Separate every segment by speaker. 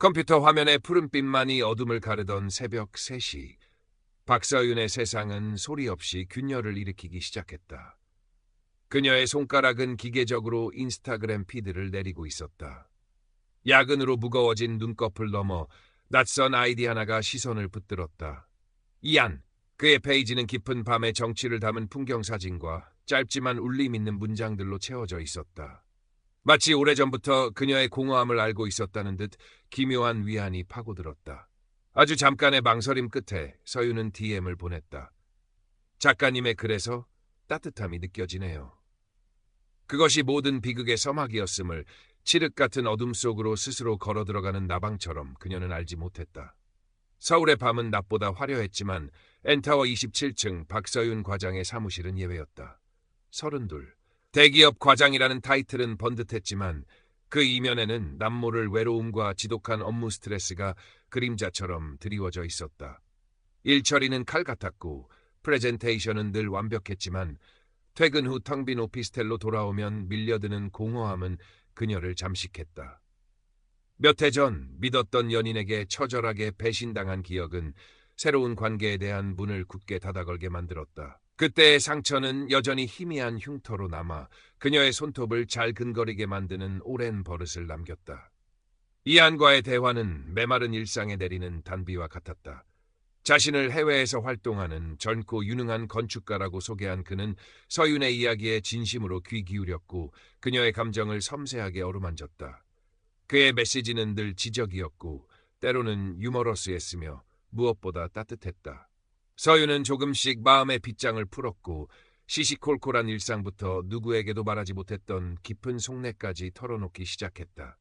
Speaker 1: 컴퓨터 화면의 푸른빛만이 어둠을 가르던 새벽 3시. 박서윤의 세상은 소리 없이 균열을 일으키기 시작했다. 그녀의 손가락은 기계적으로 인스타그램 피드를 내리고 있었다. 야근으로 무거워진 눈꺼풀 너머 낯선 아이디 하나가 시선을 붙들었다. 이안. 그의 페이지는 깊은 밤의 정취를 담은 풍경사진과 짧지만 울림 있는 문장들로 채워져 있었다. 마치 오래전부터 그녀의 공허함을 알고 있었다는 듯 기묘한 위안이 파고들었다. 아주 잠깐의 망설임 끝에 서윤은 DM을 보냈다. 작가님의 글에서 따뜻함이 느껴지네요. 그것이 모든 비극의 서막이었음을 칠흑 같은 어둠 속으로 스스로 걸어 들어가는 나방처럼 그녀는 알지 못했다. 서울의 밤은 낮보다 화려했지만 엔타워 27층 박서윤 과장의 사무실은 예외였다. 32. 대기업 과장이라는 타이틀은 번듯했지만 그 이면에는 남모를 외로움과 지독한 업무 스트레스가 그림자처럼 드리워져 있었다. 일 처리는 칼 같았고 프레젠테이션은 늘 완벽했지만 퇴근 후 텅 빈 오피스텔로 돌아오면 밀려드는 공허함은 그녀를 잠식했다. 몇 해 전 믿었던 연인에게 처절하게 배신당한 기억은 새로운 관계에 대한 문을 굳게 닫아걸게 만들었다. 그때의 상처는 여전히 희미한 흉터로 남아 그녀의 손톱을 잘 근거리게 만드는 오랜 버릇을 남겼다. 이안과의 대화는 메마른 일상에 내리는 단비와 같았다. 자신을 해외에서 활동하는 젊고 유능한 건축가라고 소개한 그는 서윤의 이야기에 진심으로 귀 기울였고 그녀의 감정을 섬세하게 어루만졌다. 그의 메시지는 늘 지적이었고 때로는 유머러스했으며 무엇보다 따뜻했다. 서윤은 조금씩 마음의 빗장을 풀었고 시시콜콜한 일상부터 누구에게도 말하지 못했던 깊은 속내까지 털어놓기 시작했다.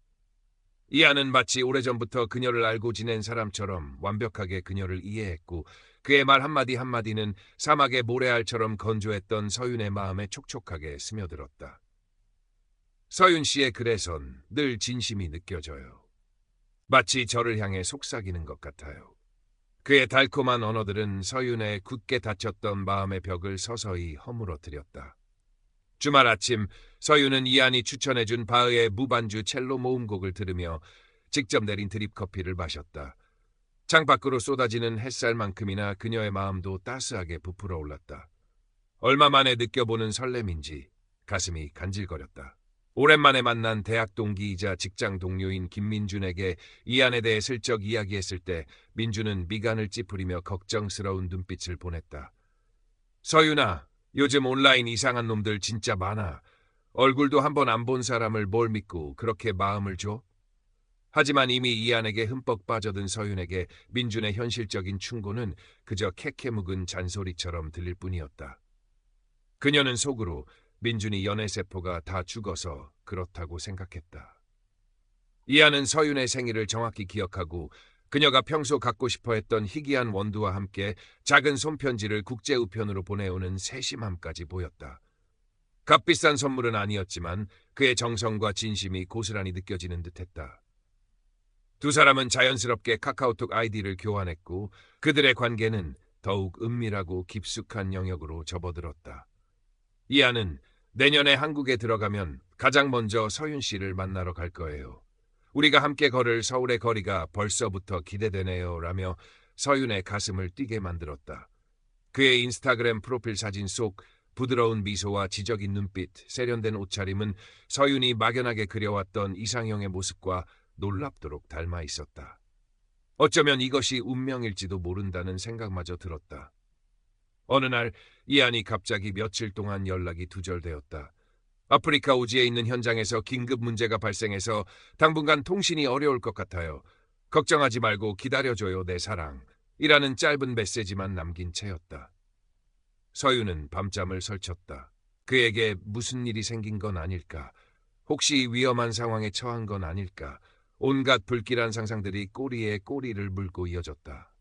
Speaker 1: 이안은 마치 오래전부터 그녀를 알고 지낸 사람처럼 완벽하게 그녀를 이해했고 그의 말 한마디 한마디는 사막의 모래알처럼 건조했던 서윤의 마음에 촉촉하게 스며들었다. 서윤 씨의 글에선 늘 진심이 느껴져요. 마치 저를 향해 속삭이는 것 같아요. 그의 달콤한 언어들은 서윤의 굳게 닫혔던 마음의 벽을 서서히 허물어뜨렸다. 주말 아침 서윤은 이안이 추천해준 바흐의 무반주 첼로 모음곡을 들으며 직접 내린 드립커피를 마셨다. 창밖으로 쏟아지는 햇살만큼이나 그녀의 마음도 따스하게 부풀어 올랐다. 얼마 만에 느껴보는 설렘인지 가슴이 간질거렸다. 오랜만에 만난 대학 동기이자 직장 동료인 김민준에게 이안에 대해 슬쩍 이야기했을 때 민준은 미간을 찌푸리며 걱정스러운 눈빛을 보냈다. 서윤아, 요즘 온라인 이상한 놈들 진짜 많아. 얼굴도 한 번 안 본 사람을 뭘 믿고 그렇게 마음을 줘? 하지만 이미 이안에게 흠뻑 빠져든 서윤에게 민준의 현실적인 충고는 그저 캐캐 묵은 잔소리처럼 들릴 뿐이었다. 그녀는 속으로 민준이 연애세포가 다 죽어서 그렇다고 생각했다. 이안은 서윤의 생일을 정확히 기억하고 그녀가 평소 갖고 싶어 했던 희귀한 원두와 함께 작은 손편지를 국제우편으로 보내오는 세심함까지 보였다. 값비싼 선물은 아니었지만 그의 정성과 진심이 고스란히 느껴지는 듯했다. 두 사람은 자연스럽게 카카오톡 아이디를 교환했고 그들의 관계는 더욱 은밀하고 깊숙한 영역으로 접어들었다. 이안은 내년에 한국에 들어가면 가장 먼저 서윤 씨를 만나러 갈 거예요. 우리가 함께 걸을 서울의 거리가 벌써부터 기대되네요 라며 서윤의 가슴을 뛰게 만들었다. 그의 인스타그램 프로필 사진 속 부드러운 미소와 지적인 눈빛, 세련된 옷차림은 서윤이 막연하게 그려왔던 이상형의 모습과 놀랍도록 닮아 있었다. 어쩌면 이것이 운명일지도 모른다는 생각마저 들었다. 어느 날 이안이 갑자기 며칠 동안 연락이 두절되었다. 아프리카 오지에 있는 현장에서 긴급 문제가 발생해서 당분간 통신이 어려울 것 같아요. 걱정하지 말고 기다려줘요 내 사랑. 이라는 짧은 메시지만 남긴 채였다. 서윤은 밤잠을 설쳤다. 그에게 무슨 일이 생긴 건 아닐까? 혹시 위험한 상황에 처한 건 아닐까? 온갖 불길한 상상들이 꼬리에 꼬리를 물고 이어졌다.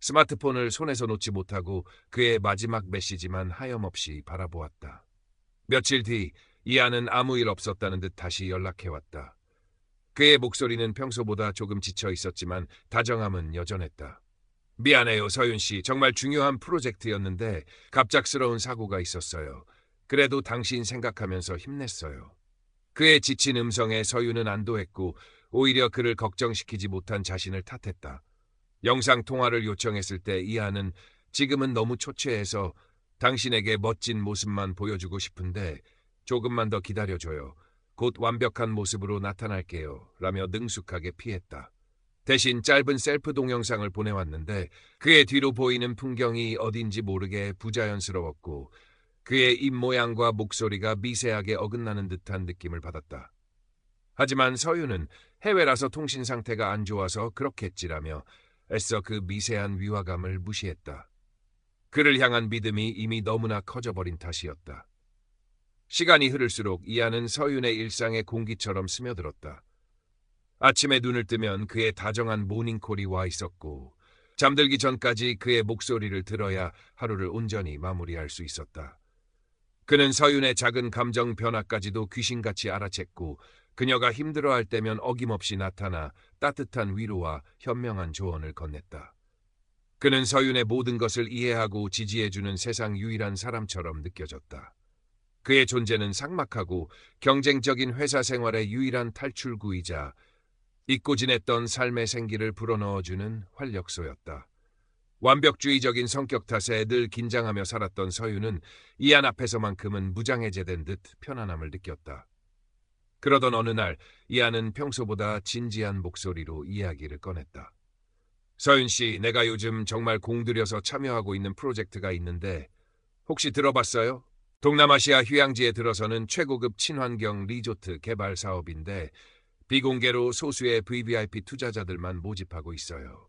Speaker 1: 스마트폰을 손에서 놓지 못하고 그의 마지막 메시지만 하염없이 바라보았다. 며칠 뒤 이안은 아무 일 없었다는 듯 다시 연락해왔다. 그의 목소리는 평소보다 조금 지쳐 있었지만 다정함은 여전했다. 미안해요 서윤 씨. 정말 중요한 프로젝트였는데 갑작스러운 사고가 있었어요. 그래도 당신 생각하면서 힘냈어요. 그의 지친 음성에 서윤은 안도했고 오히려 그를 걱정시키지 못한 자신을 탓했다. 영상 통화를 요청했을 때 이하는 지금은 너무 초췌해서 당신에게 멋진 모습만 보여주고 싶은데 조금만 더 기다려줘요. 곧 완벽한 모습으로 나타날게요. 라며 능숙하게 피했다. 대신 짧은 셀프 동영상을 보내왔는데 그의 뒤로 보이는 풍경이 어딘지 모르게 부자연스러웠고 그의 입모양과 목소리가 미세하게 어긋나는 듯한 느낌을 받았다. 하지만 서윤은 해외라서 통신 상태가 안 좋아서 그렇겠지라며 애써 그 미세한 위화감을 무시했다. 그를 향한 믿음이 이미 너무나 커져버린 탓이었다. 시간이 흐를수록 이하는 서윤의 일상의 공기처럼 스며들었다. 아침에 눈을 뜨면 그의 다정한 모닝콜이 와 있었고 잠들기 전까지 그의 목소리를 들어야 하루를 온전히 마무리할 수 있었다. 그는 서윤의 작은 감정 변화까지도 귀신같이 알아챘고 그녀가 힘들어할 때면 어김없이 나타나 따뜻한 위로와 현명한 조언을 건넸다. 그는 서윤의 모든 것을 이해하고 지지해주는 세상 유일한 사람처럼 느껴졌다. 그의 존재는 삭막하고 경쟁적인 회사 생활의 유일한 탈출구이자 잊고 지냈던 삶의 생기를 불어넣어주는 활력소였다. 완벽주의적인 성격 탓에 늘 긴장하며 살았던 서윤은 이한 앞에서만큼은 무장해제된 듯 편안함을 느꼈다. 그러던 어느 날 이한은 평소보다 진지한 목소리로 이야기를 꺼냈다. 서윤 씨, 내가 요즘 정말 공들여서 참여하고 있는 프로젝트가 있는데 혹시 들어봤어요? 동남아시아 휴양지에 들어서는 최고급 친환경 리조트 개발 사업인데 비공개로 소수의 VVIP 투자자들만 모집하고 있어요.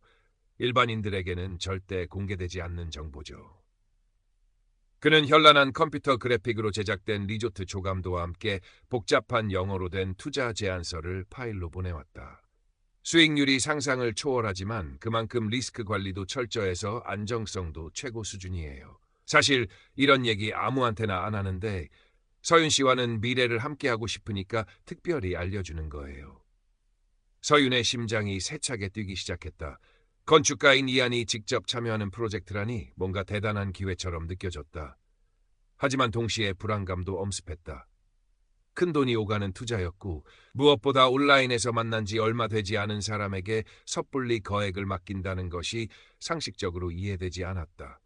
Speaker 1: 일반인들에게는 절대 공개되지 않는 정보죠. 그는 현란한 컴퓨터 그래픽으로 제작된 리조트 조감도와 함께 복잡한 영어로 된 투자 제안서를 파일로 보내왔다. 수익률이 상상을 초월하지만 그만큼 리스크 관리도 철저해서 안정성도 최고 수준이에요. 사실 이런 얘기 아무한테나 안 하는데 서윤 씨와는 미래를 함께하고 싶으니까 특별히 알려주는 거예요. 서윤의 심장이 세차게 뛰기 시작했다. 건축가인 이한이 직접 참여하는 프로젝트라니 뭔가 대단한 기회처럼 느껴졌다. 하지만 동시에 불안감도 엄습했다. 큰돈이 오가는 투자였고 무엇보다 온라인에서 만난 지 얼마 되지 않은 사람에게 섣불리 거액을 맡긴다는 것이 상식적으로 이해되지 않았다.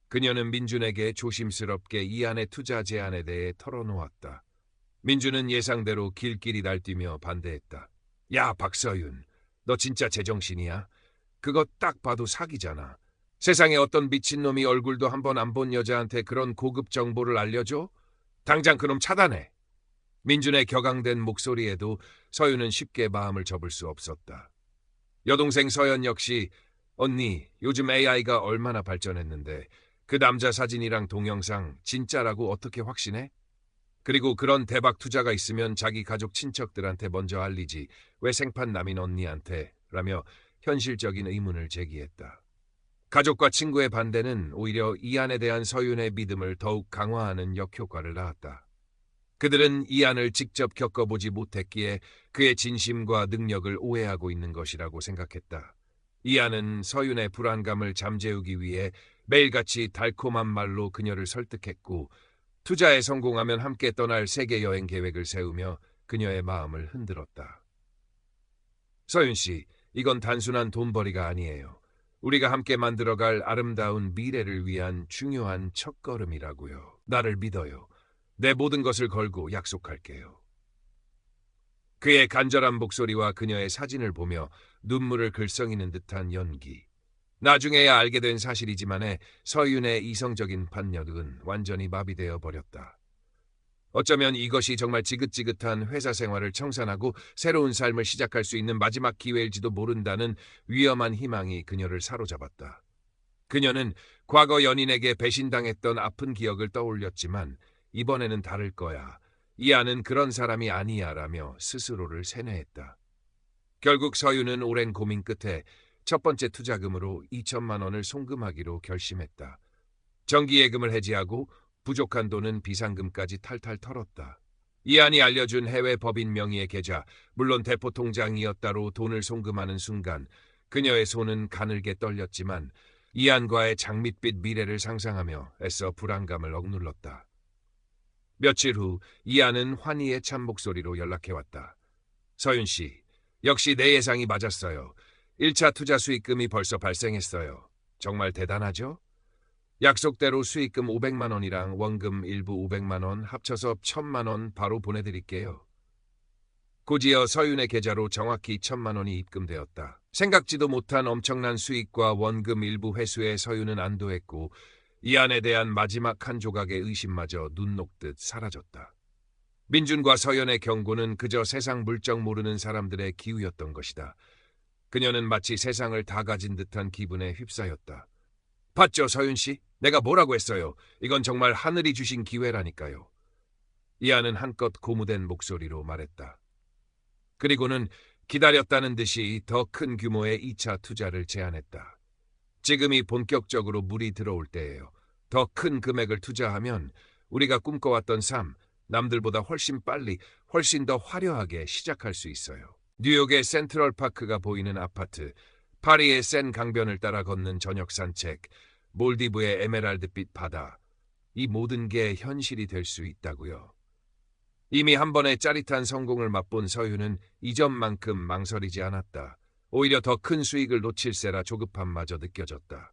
Speaker 1: 그녀는 민준에게 조심스럽게 이한의 투자 제안에 대해 털어놓았다. 민준은 예상대로 길길이 날뛰며 반대했다. 야, 박서윤, 너 진짜 제정신이야? 그거 딱 봐도 사기잖아. 세상에 어떤 미친놈이 얼굴도 한번 안 본 여자한테 그런 고급 정보를 알려줘? 당장 그놈 차단해. 민준의 격앙된 목소리에도 서윤은 쉽게 마음을 접을 수 없었다. 여동생 서연 역시 언니, 요즘 AI가 얼마나 발전했는데 그 남자 사진이랑 동영상 진짜라고 어떻게 확신해? 그리고 그런 대박 투자가 있으면 자기 가족 친척들한테 먼저 알리지 왜 생판 남인 언니한테? 라며 현실적인 의문을 제기했다. 가족과 친구의 반대는 오히려 이한에 대한 서윤의 믿음을 더욱 강화하는 역효과를 낳았다. 그들은 이한을 직접 겪어보지 못했기에 그의 진심과 능력을 오해하고 있는 것이라고 생각했다. 이한은 서윤의 불안감을 잠재우기 위해 매일같이 달콤한 말로 그녀를 설득했고 투자에 성공하면 함께 떠날 세계 여행 계획을 세우며 그녀의 마음을 흔들었다. 서윤 씨, 이건 단순한 돈벌이가 아니에요. 우리가 함께 만들어갈 아름다운 미래를 위한 중요한 첫걸음이라고요. 나를 믿어요. 내 모든 것을 걸고 약속할게요. 그의 간절한 목소리와 그녀의 사진을 보며 눈물을 글썽이는 듯한 연기. 나중에야 알게 된 사실이지만에 서윤의 이성적인 판력은 완전히 마비되어 버렸다. 어쩌면 이것이 정말 지긋지긋한 회사 생활을 청산하고 새로운 삶을 시작할 수 있는 마지막 기회일지도 모른다는 위험한 희망이 그녀를 사로잡았다. 그녀는 과거 연인에게 배신당했던 아픈 기억을 떠올렸지만 이번에는 다를 거야. 이하는 그런 사람이 아니야 라며 스스로를 세뇌했다. 결국 서윤은 오랜 고민 끝에 첫 번째 투자금으로 2천만 원을 송금하기로 결심했다. 정기예금을 해지하고 부족한 돈은 비상금까지 탈탈 털었다. 이한이 알려준 해외 법인 명의의 계좌, 물론 대포 통장이었다로 돈을 송금하는 순간 그녀의 손은 가늘게 떨렸지만 이한과의 장밋빛 미래를 상상하며 애써 불안감을 억눌렀다. 며칠 후 이한은 환희의 찬 목소리로 연락해왔다. 서윤 씨, 역시 내 예상이 맞았어요. 1차 투자 수익금이 벌써 발생했어요. 정말 대단하죠? 약속대로 수익금 500만 원이랑 원금 일부 500만 원 합쳐서 1000만 원 바로 보내드릴게요. 곧이어 서윤의 계좌로 정확히 1000만 원이 입금되었다. 생각지도 못한 엄청난 수익과 원금 일부 회수에 서윤은 안도했고 이 안에 대한 마지막 한 조각의 의심마저 눈 녹듯 사라졌다. 민준과 서연의 경고는 그저 세상 물정 모르는 사람들의 기우였던 것이다. 그녀는 마치 세상을 다 가진 듯한 기분에 휩싸였다. 봤죠, 서윤 씨? 내가 뭐라고 했어요. 이건 정말 하늘이 주신 기회라니까요. 이하는 한껏 고무된 목소리로 말했다. 그리고는 기다렸다는 듯이 더 큰 규모의 2차 투자를 제안했다. 지금이 본격적으로 물이 들어올 때예요. 더 큰 금액을 투자하면 우리가 꿈꿔왔던 삶, 남들보다 훨씬 빨리, 훨씬 더 화려하게 시작할 수 있어요. 뉴욕의 센트럴파크가 보이는 아파트, 파리의 센 강변을 따라 걷는 저녁 산책, 몰디브의 에메랄드빛 바다, 이 모든 게 현실이 될 수 있다고요. 이미 한 번의 짜릿한 성공을 맛본 서윤은 이전만큼 망설이지 않았다. 오히려 더 큰 수익을 놓칠세라 조급함마저 느껴졌다.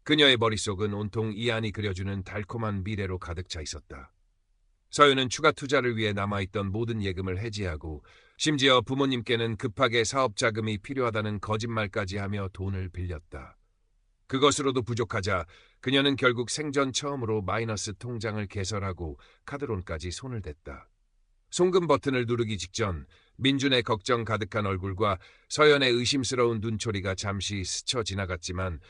Speaker 1: 그녀의 머릿속은 온통 이안이 그려주는 달콤한 미래로 가득 차 있었다. 서윤은 추가 투자를 위해 남아있던 모든 예금을 해지하고 심지어 부모님께는 급하게 사업 자금이 필요하다는 거짓말까지 하며 돈을 빌렸다. 그것으로도 부족하자 그녀는 결국 생전 처음으로 마이너스 통장을 개설하고 카드론까지 손을 댔다. 송금 버튼을 누르기 직전 민준의 걱정 가득한 얼굴과 서연의 의심스러운 눈초리가 잠시 스쳐 지나갔지만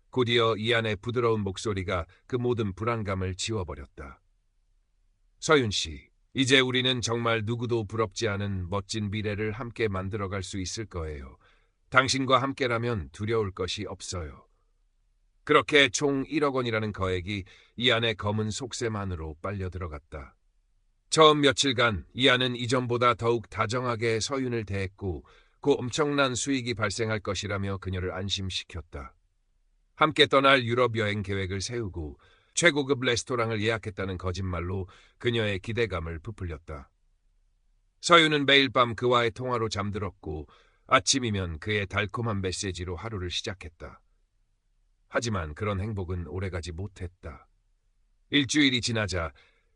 Speaker 1: 곧이어 이안의 부드러운 목소리가 그 모든 불안감을 지워버렸다. 서윤 씨, 이제 우리는 정말 누구도 부럽지 않은 멋진 미래를 함께 만들어갈 수 있을 거예요. 당신과 함께라면 두려울 것이 없어요. 그렇게 총 1억 원이라는 거액이 이안의 검은 속셈 안으로 빨려 들어갔다. 처음 며칠간 이안은 이전보다 더욱 다정하게 서윤을 대했고 그 엄청난 수익이 발생할 것이라며 그녀를 안심시켰다. 함께 떠날 유럽 여행 계획을 세우고 최고급 레스토랑을 예약했다는 거짓말로 그녀의 기대감을 부풀렸다. 서윤은 매일 밤 그와의 통화로 잠들었고 아침이면 그의 달콤한 메시지로 하루를 시작했다. 하지만 그런 행복은 오래가지 못했다. 일주일이 지나자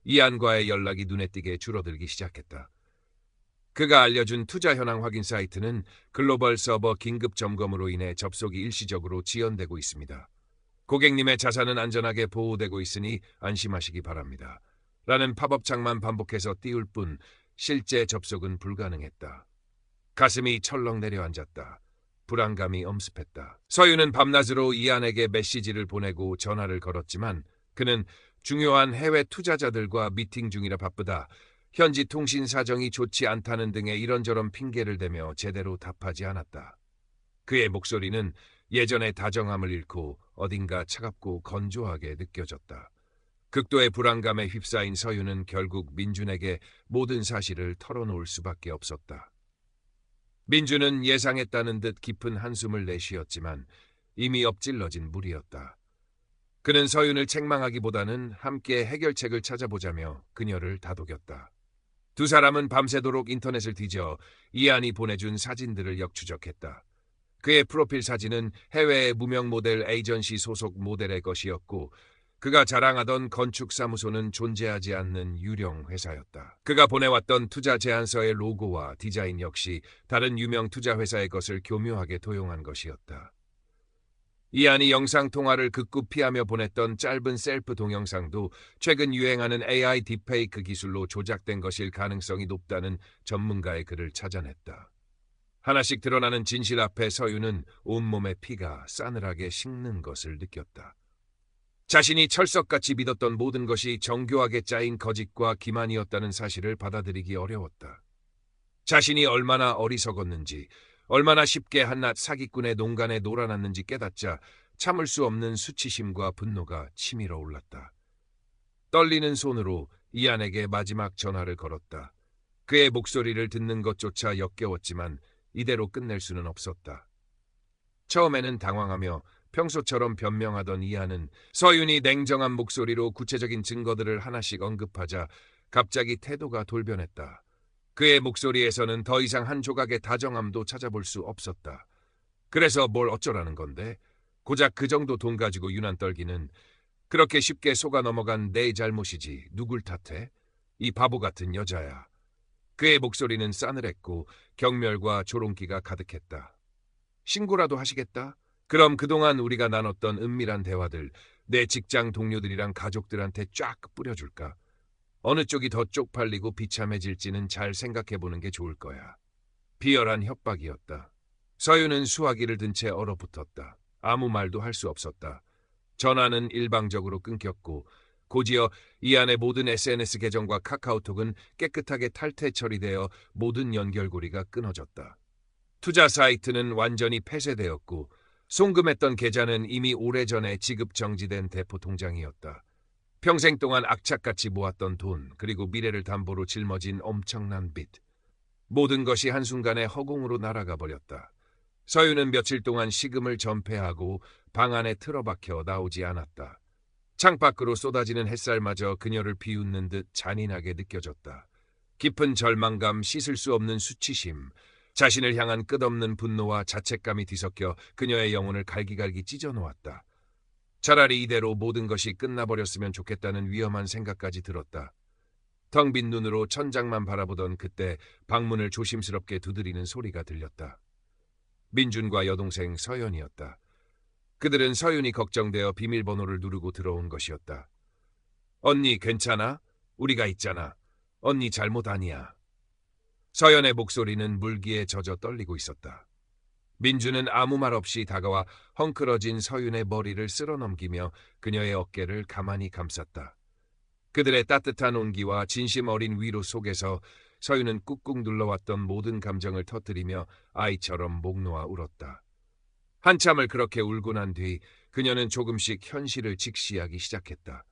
Speaker 1: 이안과의 연락이 눈에 띄게 줄어들기 시작했다. 그가 알려준 투자 현황 확인 사이트는 글로벌 서버 긴급 점검으로 인해 접속이 일시적으로 지연되고 있습니다. 고객님의 자산은 안전하게 보호되고 있으니 안심하시기 바랍니다. 라는 팝업창만 반복해서 띄울 뿐 실제 접속은 불가능했다. 가슴이 철렁 내려앉았다. 불안감이 엄습했다. 서윤은 밤낮으로 이안에게 메시지를 보내고 전화를 걸었지만 그는 중요한 해외 투자자들과 미팅 중이라 바쁘다. 현지 통신 사정이 좋지 않다는 등의 이런저런 핑계를 대며 제대로 답하지 않았다. 그의 목소리는 예전의 다정함을 잃고 어딘가 차갑고 건조하게 느껴졌다. 극도의 불안감에 휩싸인 서윤은 결국 민준에게 모든 사실을 털어놓을 수밖에 없었다. 민준은 예상했다는 듯 깊은 한숨을 내쉬었지만 이미 엎질러진 물이었다. 그는 서윤을 책망하기보다는 함께 해결책을 찾아보자며 그녀를 다독였다. 두 사람은 밤새도록 인터넷을 뒤져 이안이 보내준 사진들을 역추적했다. 그의 프로필 사진은 해외의 무명 모델 에이전시 소속 모델의 것이었고 그가 자랑하던 건축사무소는 존재하지 않는 유령 회사였다. 그가 보내왔던 투자 제안서의 로고와 디자인 역시 다른 유명 투자 회사의 것을 교묘하게 도용한 것이었다. 이안이 영상통화를 극구 피하며 보냈던 짧은 셀프 동영상도 최근 유행하는 AI 딥페이크 기술로 조작된 것일 가능성이 높다는 전문가의 글을 찾아냈다. 하나씩 드러나는 진실 앞에 서윤은 온몸의 피가 싸늘하게 식는 것을 느꼈다. 자신이 철석같이 믿었던 모든 것이 정교하게 짜인 거짓과 기만이었다는 사실을 받아들이기 어려웠다. 자신이 얼마나 어리석었는지, 얼마나 쉽게 한낱 사기꾼의 농간에 놀아났는지 깨닫자 참을 수 없는 수치심과 분노가 치밀어 올랐다. 떨리는 손으로 이안에게 마지막 전화를 걸었다. 그의 목소리를 듣는 것조차 역겨웠지만 이대로 끝낼 수는 없었다. 처음에는 당황하며 평소처럼 변명하던 이안은 서윤이 냉정한 목소리로 구체적인 증거들을 하나씩 언급하자 갑자기 태도가 돌변했다. 그의 목소리에서는 더 이상 한 조각의 다정함도 찾아볼 수 없었다. 그래서 뭘 어쩌라는 건데? 고작 그 정도 돈 가지고 유난 떨기는 그렇게 쉽게 속아 넘어간 내 잘못이지 누굴 탓해? 이 바보 같은 여자야. 그의 목소리는 싸늘했고 경멸과 조롱기가 가득했다. 신고라도 하시겠다? 그럼 그동안 우리가 나눴던 은밀한 대화들 내 직장 동료들이랑 가족들한테 쫙 뿌려줄까? 어느 쪽이 더 쪽팔리고 비참해질지는 잘 생각해보는 게 좋을 거야. 비열한 협박이었다. 서윤은 수화기를 든 채 얼어붙었다. 아무 말도 할 수 없었다. 전화는 일방적으로 끊겼고 곧이어 이안의 모든 SNS 계정과 카카오톡은 깨끗하게 탈퇴 처리되어 모든 연결고리가 끊어졌다. 투자 사이트는 완전히 폐쇄되었고 송금했던 계좌는 이미 오래전에 지급 정지된 대포 통장이었다. 평생 동안 악착같이 모았던 돈, 그리고 미래를 담보로 짊어진 엄청난 빚. 모든 것이 한순간에 허공으로 날아가 버렸다. 서윤은 며칠 동안 식음을 전폐하고 방 안에 틀어박혀 나오지 않았다. 창밖으로 쏟아지는 햇살마저 그녀를 비웃는 듯 잔인하게 느껴졌다. 깊은 절망감, 씻을 수 없는 수치심, 자신을 향한 끝없는 분노와 자책감이 뒤섞여 그녀의 영혼을 갈기갈기 찢어놓았다. 차라리 이대로 모든 것이 끝나버렸으면 좋겠다는 위험한 생각까지 들었다. 텅 빈 눈으로 천장만 바라보던 그때 방문을 조심스럽게 두드리는 소리가 들렸다. 민준과 여동생 서연이었다. 그들은 서윤이 걱정되어 비밀번호를 누르고 들어온 것이었다. 언니 괜찮아? 우리가 있잖아. 언니 잘못 아니야. 서연의 목소리는 물기에 젖어 떨리고 있었다. 민준은 아무 말 없이 다가와 헝클어진 서윤의 머리를 쓸어넘기며 그녀의 어깨를 가만히 감쌌다. 그들의 따뜻한 온기와 진심 어린 위로 속에서 서윤은 꾹꾹 눌러왔던 모든 감정을 터뜨리며 아이처럼 목 놓아 울었다. 한참을 그렇게 울고 난 뒤 그녀는 조금씩 현실을 직시하기 시작했다.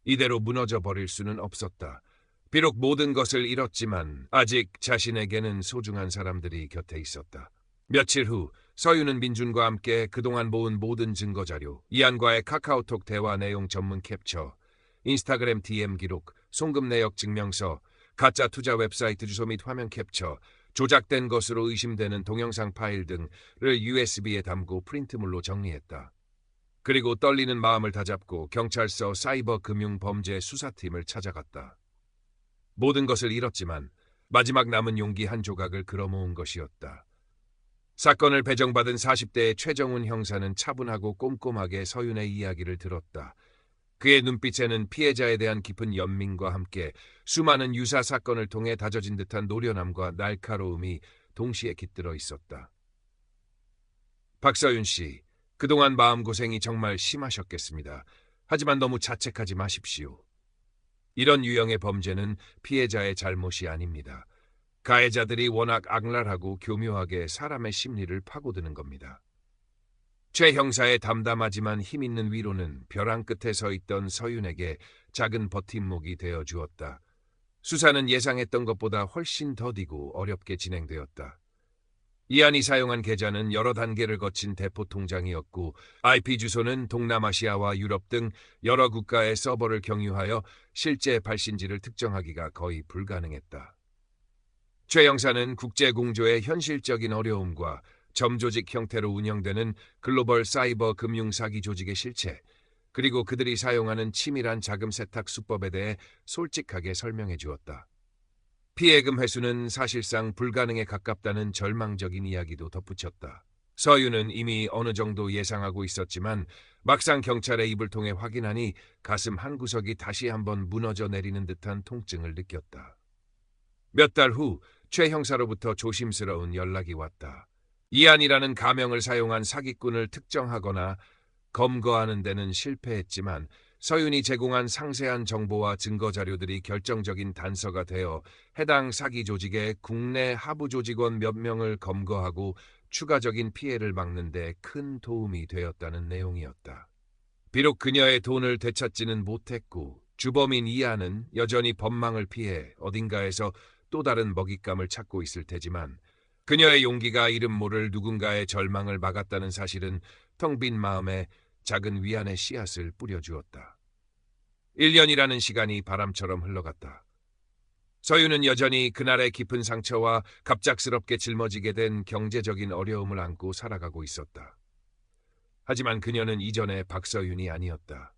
Speaker 1: 이대로 무너져 버릴 수는 없었다. 비록 모든 것을 잃었지만 아직 자신에게는 소중한 사람들이 곁에 있었다. 며칠 후 서윤은 민준과 함께 그동안 모은 모든 증거자료, 이안과의 카카오톡 대화 내용 전문 캡처, 인스타그램 DM 기록, 송금 내역 증명서, 가짜 투자 웹사이트 주소 및 화면 캡처, 조작된 것으로 의심되는 동영상 파일 등을 USB에 담고 프린트물로 정리했다. 그리고 떨리는 마음을 다잡고 경찰서 사이버 금융 범죄 수사팀을 찾아갔다. 모든 것을 잃었지만 마지막 남은 용기 한 조각을 끌어모은 것이었다. 사건을 배정받은 40대의 최정훈 형사는 차분하고 꼼꼼하게 서윤의 이야기를 들었다. 그의 눈빛에는 피해자에 대한 깊은 연민과 함께 수많은 유사 사건을 통해 다져진 듯한 노련함과 날카로움이 동시에 깃들어 있었다. 박서윤 씨, 그동안 마음고생이 정말 심하셨겠습니다. 하지만 너무 자책하지 마십시오. 이런 유형의 범죄는 피해자의 잘못이 아닙니다. 가해자들이 워낙 악랄하고 교묘하게 사람의 심리를 파고드는 겁니다. 최 형사의 담담하지만 힘있는 위로는 벼랑 끝에 서 있던 서윤에게 작은 버팀목이 되어 주었다. 수사는 예상했던 것보다 훨씬 더디고 어렵게 진행되었다. 이안이 사용한 계좌는 여러 단계를 거친 대포 통장이었고 IP 주소는 동남아시아와 유럽 등 여러 국가의 서버를 경유하여 실제 발신지를 특정하기가 거의 불가능했다. 최 형사는 국제 공조의 현실적인 어려움과 점조직 형태로 운영되는 글로벌 사이버 금융 사기 조직의 실체, 그리고 그들이 사용하는 치밀한 자금 세탁 수법에 대해 솔직하게 설명해 주었다. 피해금 회수는 사실상 불가능에 가깝다는 절망적인 이야기도 덧붙였다. 서윤은 이미 어느 정도 예상하고 있었지만 막상 경찰의 입을 통해 확인하니 가슴 한구석이 다시 한번 무너져 내리는 듯한 통증을 느꼈다. 몇 달 후 최 형사로부터 조심스러운 연락이 왔다. 이안이라는 가명을 사용한 사기꾼을 특정하거나 검거하는 데는 실패했지만 서윤이 제공한 상세한 정보와 증거 자료들이 결정적인 단서가 되어 해당 사기 조직의 국내 하부 조직원 몇 명을 검거하고 추가적인 피해를 막는 데 큰 도움이 되었다는 내용이었다. 비록 그녀의 돈을 되찾지는 못했고 주범인 이안은 여전히 법망을 피해 어딘가에서 또 다른 먹잇감을 찾고 있을 테지만 그녀의 용기가 이름 모를 누군가의 절망을 막았다는 사실은 텅 빈 마음에 작은 위안의 씨앗을 뿌려주었다. 1년이라는 시간이 바람처럼 흘러갔다. 서유는 여전히 그날의 깊은 상처와 갑작스럽게 짊어지게 된 경제적인 어려움을 안고 살아가고 있었다. 하지만 그녀는 이전의 박서윤이 아니었다.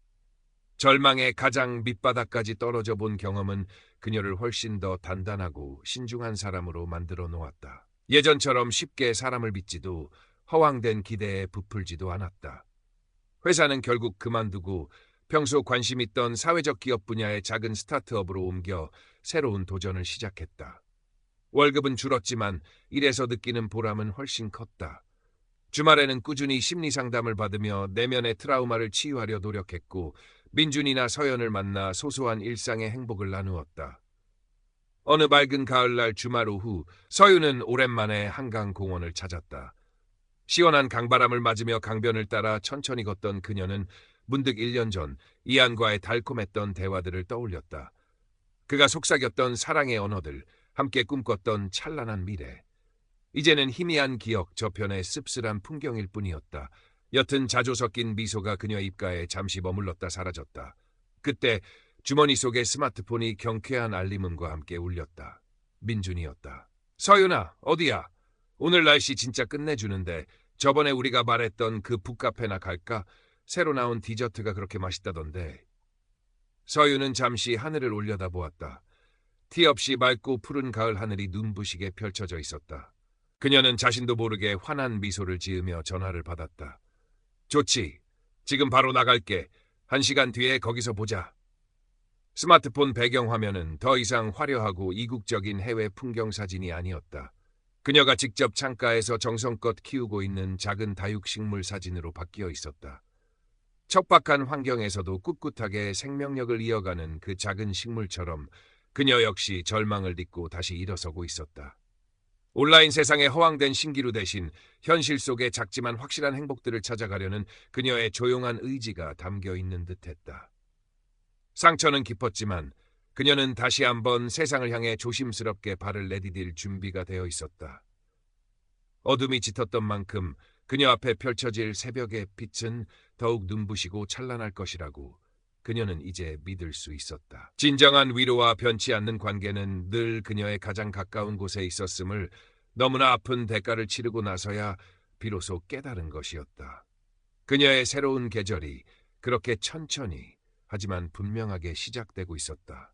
Speaker 1: 절망의 가장 밑바닥까지 떨어져 본 경험은 그녀를 훨씬 더 단단하고 신중한 사람으로 만들어 놓았다. 예전처럼 쉽게 사람을 믿지도 허황된 기대에 부풀지도 않았다. 회사는 결국 그만두고 평소 관심 있던 사회적 기업 분야의 작은 스타트업으로 옮겨 새로운 도전을 시작했다. 월급은 줄었지만 일에서 느끼는 보람은 훨씬 컸다. 주말에는 꾸준히 심리 상담을 받으며 내면의 트라우마를 치유하려 노력했고 민준이나 서연을 만나 소소한 일상의 행복을 나누었다. 어느 맑은 가을날 주말 오후 서유는 오랜만에 한강 공원을 찾았다. 시원한 강바람을 맞으며 강변을 따라 천천히 걷던 그녀는 문득 1년 전 이안과의 달콤했던 대화들을 떠올렸다. 그가 속삭였던 사랑의 언어들, 함께 꿈꿨던 찬란한 미래. 이제는 희미한 기억 저편의 씁쓸한 풍경일 뿐이었다. 옅은 자조 섞인 미소가 그녀 입가에 잠시 머물렀다 사라졌다. 그때 주머니 속의 스마트폰이 경쾌한 알림음과 함께 울렸다. 민준이었다. 서윤아, 어디야? 오늘 날씨 진짜 끝내주는데 저번에 우리가 말했던 그 북카페나 갈까? 새로 나온 디저트가 그렇게 맛있다던데. 서윤은 잠시 하늘을 올려다보았다. 티 없이 맑고 푸른 가을 하늘이 눈부시게 펼쳐져 있었다. 그녀는 자신도 모르게 환한 미소를 지으며 전화를 받았다. 좋지. 지금 바로 나갈게. 1시간 뒤에 거기서 보자. 스마트폰 배경화면은 더 이상 화려하고 이국적인 해외 풍경 사진이 아니었다. 그녀가 직접 창가에서 정성껏 키우고 있는 작은 다육식물 사진으로 바뀌어 있었다. 척박한 환경에서도 꿋꿋하게 생명력을 이어가는 그 작은 식물처럼 그녀 역시 절망을 딛고 다시 일어서고 있었다. 온라인 세상의 허황된 신기루 대신 현실 속의 작지만 확실한 행복들을 찾아가려는 그녀의 조용한 의지가 담겨 있는 듯했다. 상처는 깊었지만 그녀는 다시 한번 세상을 향해 조심스럽게 발을 내디딜 준비가 되어 있었다. 어둠이 짙었던 만큼 그녀 앞에 펼쳐질 새벽의 빛은 더욱 눈부시고 찬란할 것이라고 그녀는 이제 믿을 수 있었다. 진정한 위로와 변치 않는 관계는 늘 그녀의 가장 가까운 곳에 있었음을 너무나 아픈 대가를 치르고 나서야 비로소 깨달은 것이었다. 그녀의 새로운 계절이 그렇게 천천히 하지만 분명하게 시작되고 있었다.